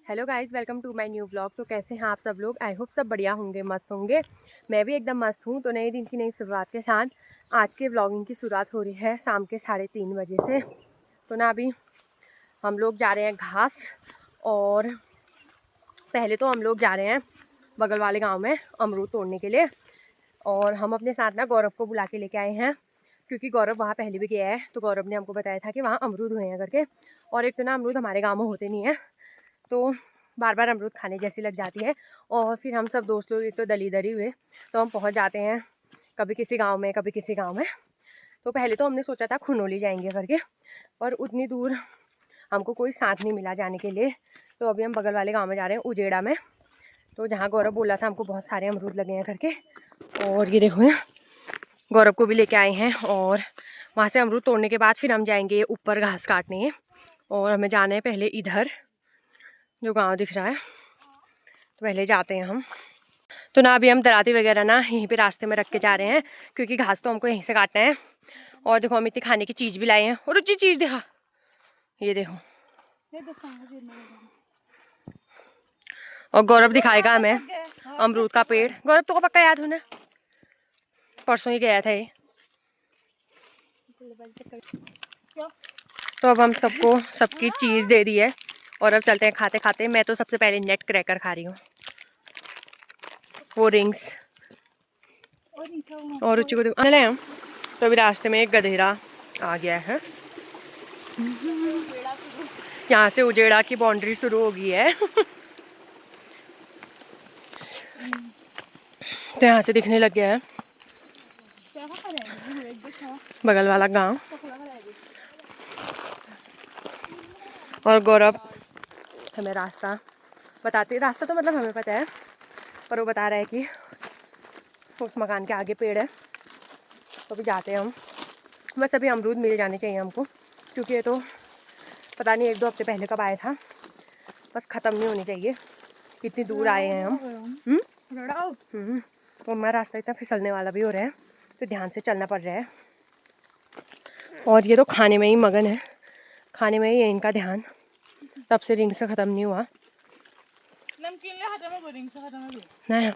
Hello guys, welcome to my new vlog. तो कैसे हैं आप सब लोग? आई होप सब बढ़िया होंगे, मस्त होंगे। मैं भी एकदम मस्त हूँ। तो नए दिन की नई शुरुआत के साथ आज के व्लॉगिंग की शुरुआत हो रही है शाम के 3:30 बजे से। तो ना अभी हम लोग जा रहे हैं घास, और पहले तो हम लोग जा रहे हैं बगल वाले गाँव में अमरूद तोड़ने के लिए। और हम अपने साथ ना गौरव को बुला के लेके आए हैं, क्योंकि गौरव वहाँ पहले भी गया है। तो गौरव ने हमको बताया था कि वहाँ अमरूद हुए हैं करके। और एक तो ना अमरूद हमारे गाँव में होते नहीं है, तो बार बार अमरूद खाने जैसी लग जाती है। और फिर हम सब दोस्त लोग एक तो दली दरी हुए, तो हम पहुंच जाते हैं कभी किसी गांव में कभी किसी गांव में। तो पहले तो हमने सोचा था खुनोली जाएंगे करके, पर उतनी दूर हमको कोई साथ नहीं मिला जाने के लिए। तो अभी हम बगल वाले गांव में जा रहे हैं, उजेड़ा में। तो जहाँ गौरव बोला था हमको बहुत सारे अमरूद लगे हैं करके। और ये देखो, गौरव को भी लेके आए हैं। और वहाँ से अमरूद तोड़ने के बाद फिर हम जाएंगे ऊपर घास काटने। और हमें जाना है पहले इधर जो गांव दिख रहा है, तो पहले जाते हैं हम। तो ना अभी हम दराती वगैरह ना यहीं पे रास्ते में रख के जा रहे हैं, क्योंकि घास तो हमको यहीं से काटना है। और देखो हम इतनी खाने की चीज़ भी लाए हैं। और रुचि चीज़ दिखा, ये देखो। और गौरव दिखाएगा हमें अमरूद का पेड़। गौरव तो को पक्का याद होना, परसों ही गया था ये। तो अब हम सबको सबकी चीज़ दे दी है, और अब चलते हैं खाते खाते। मैं तो सबसे पहले नेट क्रैकर खा रही हूँ, वो रिंग्स। और रुचि को देखो ले हम। तो अभी रास्ते में एक गधेरा आ गया है। यहाँ से उजेड़ा की बाउंड्री शुरू हो गई है। तो यहाँ से दिखने लग गया है बगल वाला गांव। और गौरव हमें रास्ता बताते, रास्ता तो मतलब हमें पता है, पर वो बता रहा है कि उस मकान के आगे पेड़ है। तो अभी जाते हैं हम। बस अभी अमरूद मिल जाने चाहिए हमको, क्योंकि ये तो पता नहीं 1-2 हफ्ते पहले कब आया था। बस ख़त्म नहीं होनी चाहिए, इतनी दूर आए हैं हम। तो हमारा रास्ता इतना फिसलने वाला भी हो रहा है, तो ध्यान से चलना पड़ रहा है। और ये तो खाने में ही मगन है, खाने में ही है इनका ध्यान, तब से रिंग से ख़त्म नहीं हुआ। नहीं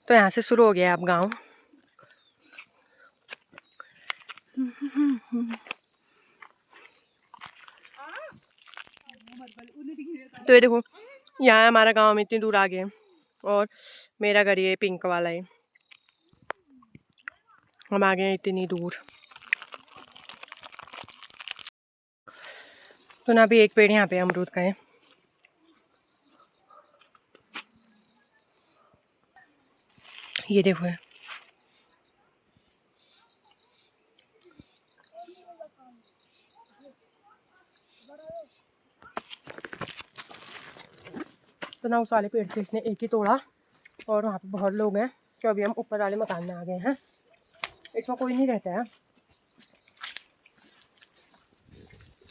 तो यहाँ से शुरू हो गया अब गाँव। तो ये देखो, यहाँ हमारा गांव में इतनी दूर आ गए, और मेरा घर ये पिंक वाला है। हम आ गए हैं इतनी दूर। तो ना अभी एक पेड़ यहाँ पे अमरूद का है। ये देखो है। तो ना उस वाले पेड़ से इसने एक ही तोड़ा, और वहाँ पे बहुत लोग हैं। तो अभी हम ऊपर वाले मकान में आ गए हैं, इसमें कोई नहीं रहता है।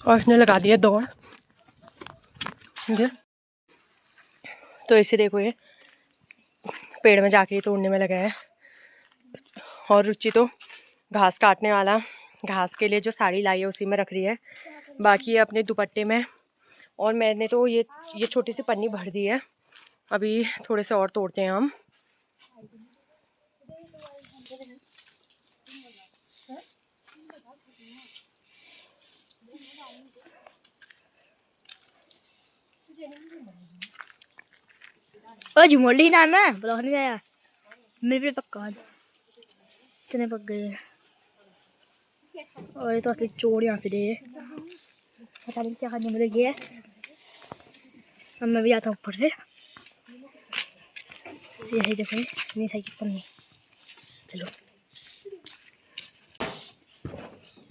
और इसने लगा दिया दौड़। तो इसे देखो, ये पेड़ में जाके तोड़ने में लगा है। और रुचि तो घास काटने वाला, घास के लिए जो साड़ी लाई है उसी में रख रही है, बाकी अपने दुपट्टे में। और मैंने तो ये छोटी सी पन्नी भर दी है। अभी थोड़े से और तोड़ते हैं हम। ओ झुमोली नाम है, ब्लॉग नहीं आया मेरे पे पक्का इतने पक गए। और ये तो असली चोर यहाँ पे दे, पता नहीं क्या करने में लगी है। अब मैं भी आता हूँ ऊपर से। यही देखो, नहीं सही की पन्नी। चलो,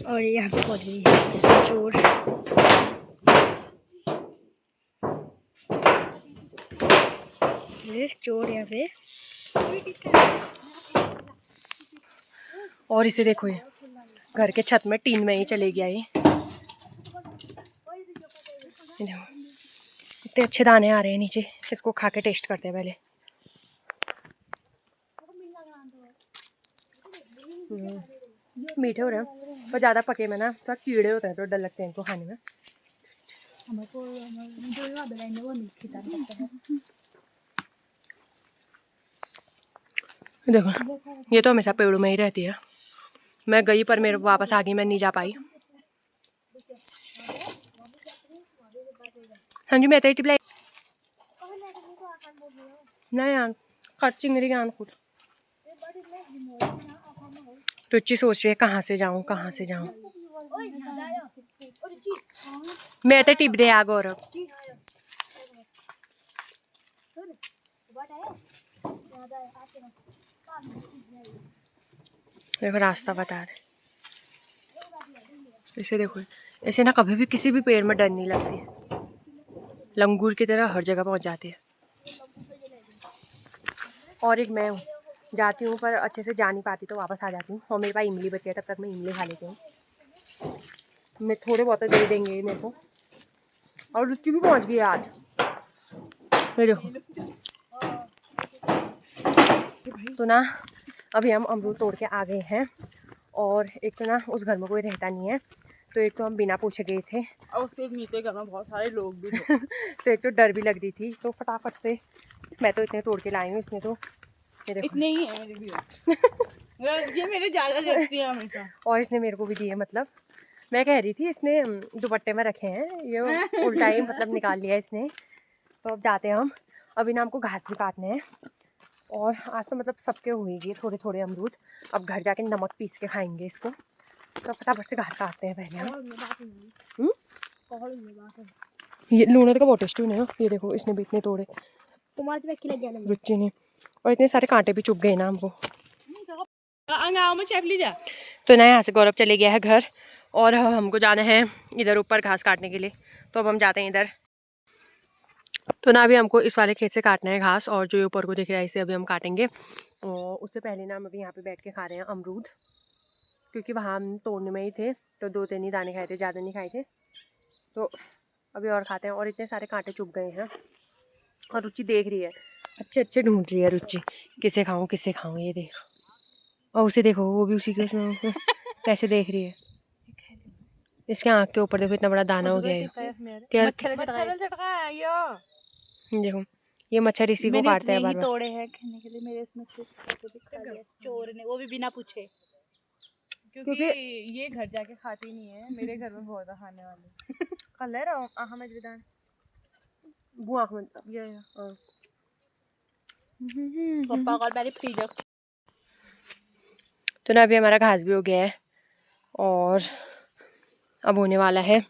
और यहाँ पे पहुँच गई है चोर। ये चोर यहाँ पे। और इसे देखो, ये घर के छत में टीन में ही चले गया ये। इतने अच्छे दाने आ रहे हैं नीचे, इसको खा के टेस्ट करते हैं पहले। मीठे हो रहे हैं। पर ज़्यादा पके में ना थोड़ा कीड़े होते हैं तो डर लगते हैं इनको खाने में। हमको जो यहाँ बनाएंगे वो नहीं खिलाना पड़ता है। देखो ये तो हमेशा पेड़ों में ही रहती है। मैं गई पर मेरे वापस आ गई, मैं नहीं जा पाई। हाँ जी, मैं तो टिप नहीं यार, कट चिंगड़ी ज्ञान खुद रुचि सोच रही है कहाँ से जाऊँ कहाँ से जाऊँ। मैं तो टिप दे आ गौरव। देखो रास्ता बता रहे, इसे देखो, ऐसे ना कभी भी किसी भी पेड़ में डर नहीं लगती है, लंगूर की तरह हर जगह पहुंच जाती है। और एक मैं हूँ, जाती हूँ पर अच्छे से जा नहीं पाती तो वापस आ जाती हूँ। और मेरे पास इमली बची है, तब तक मैं इमली खा लेती हूँ। मैं थोड़े बहुत दे देंगे मेरे को। और रुचि भी पहुँच गई आज, ये देखो। तो ना अभी हम अमरूद तोड़ के आ गए हैं। और एक तो ना उस घर में कोई रहता नहीं है, तो एक तो हम बिना पूछे गए थे और उसके नीचे घर में बहुत सारे लोग भी थे। तो एक तो डर भी लग रही थी, तो फटाफट से मैं तो इतने तोड़ के लाई हूँ। इसने तो ये देखो इतने ही है मेरे भी। ये मेरे ज़्यादा लगती है हमेशा। और इसने मेरे को भी दिए। मतलब मैं कह रही थी इसने दुपट्टे में रखे हैं, ये उल्टा ही मतलब निकाल लिया इसने। तो अब जाते हैं हम। अभी ना हमको घास भी काटने हैं। और आज तो मतलब सबके हुएगी थोड़े थोड़े अमरूद। अब घर जाके नमक पीस के खाएंगे इसको। तो फटाफट से घास काटते हैं पहले हम। ये लूना का बहुत टेस्टी है। ये देखो इसने भी इतने तोड़े रुचि ने, और इतने सारे कांटे भी चुभ गए ना हमको। तो ना यहाँ से गौरव चले गया है घर, और हमको जाना है इधर ऊपर घास काटने के लिए। तो अब हम जाते हैं इधर। तो ना अभी हमको इस वाले खेत से काटना है घास, और जो ऊपर को दिख रहा है इसे अभी हम काटेंगे। और उससे पहले ना हम अभी यहाँ पे बैठ के खा रहे हैं अमरूद, क्योंकि वहाँ हम तोड़ने में ही थे तो 2-3 ही दाने खाए थे, ज़्यादा नहीं खाए थे। तो अभी और खाते हैं। और इतने सारे कांटे चुभ गए हैं। और रुचि देख रही है, अच्छे अच्छे ढूंढ रही है रुचि, किसे खाऊं ये देखो। और उसे देखो, वो भी उसी के उसमें कैसे देख रही है। इसके आँख के ऊपर देखो इतना बड़ा दाना हो गया है। क्या देखो, ये मच्छर इसी को काटता है बार बार। तोड़े हैं खाने के लिए मेरे इसमें चोर ने, वो भी बिना पूछे। क्योंकि ये घर जाके खाती नहीं है, मेरे घर में बहुत खाने वाले। कलर अहमद विदान वो आँख में ये पापा कॉल पहले फ्रीज। तो ना अभी हमारा घास भी हो गया है, और अब होने वाला है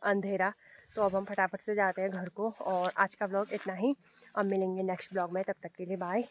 अंधेरा। तो अब हम फटाफट से जाते हैं घर को। और आज का ब्लॉग इतना ही। अब मिलेंगे नेक्स्ट ब्लॉग में, तब तक के लिए बाय।